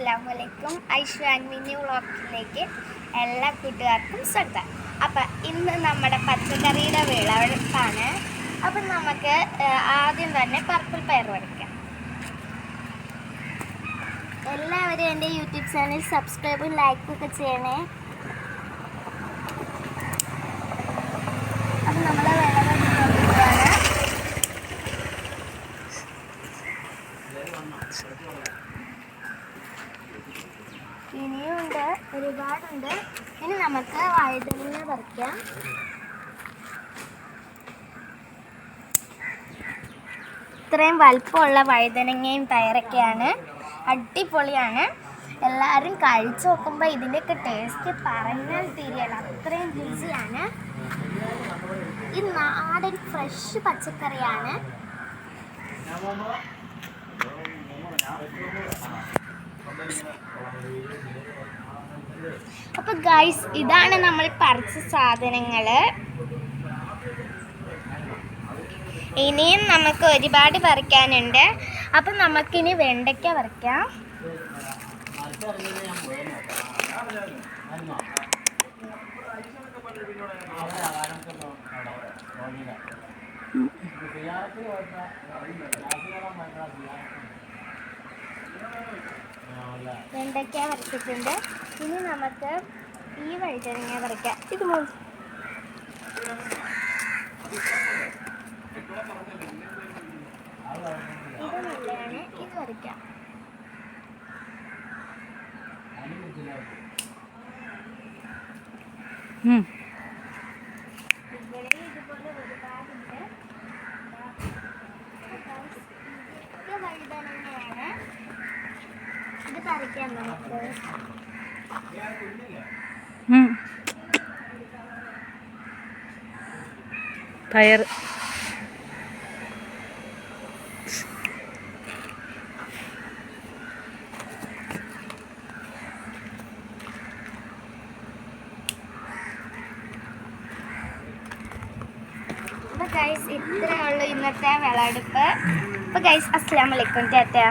അസ്സലാമലൈക്കും. Aishu and mini വ്ളോഗിലേക്ക് എല്ലാ കൂട്ടുകാർക്കും സ്വാഗതം. അപ്പം ഇന്ന് നമ്മുടെ പച്ചക്കറിയുടെ വിളവെടുപ്പാണ്. അപ്പം നമുക്ക് ആദ്യം തന്നെ പർപ്പിൾ പയർ വരയ്ക്കാം. എല്ലാവരും എൻ്റെ യൂട്യൂബ് ചാനൽ സബ്സ്ക്രൈബും ലൈക്കൊക്കെ ചെയ്യണേ. അപ്പം നമ്മൾ വിളവെടുക്കുകയാണ്. ഇനിയുണ്ട്, ഒരുപാടുണ്ട്. ഇനി നമുക്ക് വഴുതനങ്ങ പറിക്കാം. ഇത്രയും വലുപ്പമുള്ള വഴുതനങ്ങയും പയറൊക്കെയാണ്. അടിപൊളിയാണ്. എല്ലാവരും കഴിച്ചു നോക്കുമ്പോൾ ഇതിൻ്റെയൊക്കെ ടേസ്റ്റ് പറഞ്ഞാൽ തീരെയല്ല, അത്രയും രുചിയാണ്. ഈ നാടൻ ഫ്രഷ് പച്ചക്കറിയാണ്. അപ്പോൾ ഗൈസ്, ഇതാണ് നമ്മൾ പറിച്ച സാധനങ്ങൾ. ഇനിയും നമുക്ക് ഒരുപാട് പറിക്കാനുണ്ട്. അപ്പം നമുക്കിനി വെണ്ടയ്ക്ക പറിക്കാം. വെണ്ടയ്ക്ക പറിച്ചിട്ടുണ്ട്. ഇനി നമുക്ക് ഈ വഴുതനങ്ങ പറിക്കാം. ഇത് നല്ലതാണ്. ഇത് പറിക്കാം. ഇവിടെ ഇതുപോലെ ഒരുപാടുണ്ട്. ഇത് വഴുതനങ്ങയാണ്. ഇത് പറിക്കാം നമുക്ക്. പയർ അപ്പോൾ ഗൈസ്, ഇത്രയേ ഉള്ളൂ ഇന്നത്തെ വിളവെടുപ്പ്. അപ്പോൾ ഗൈസ്, അസ്സലാമു അലൈക്കും. ടാറ്റാ.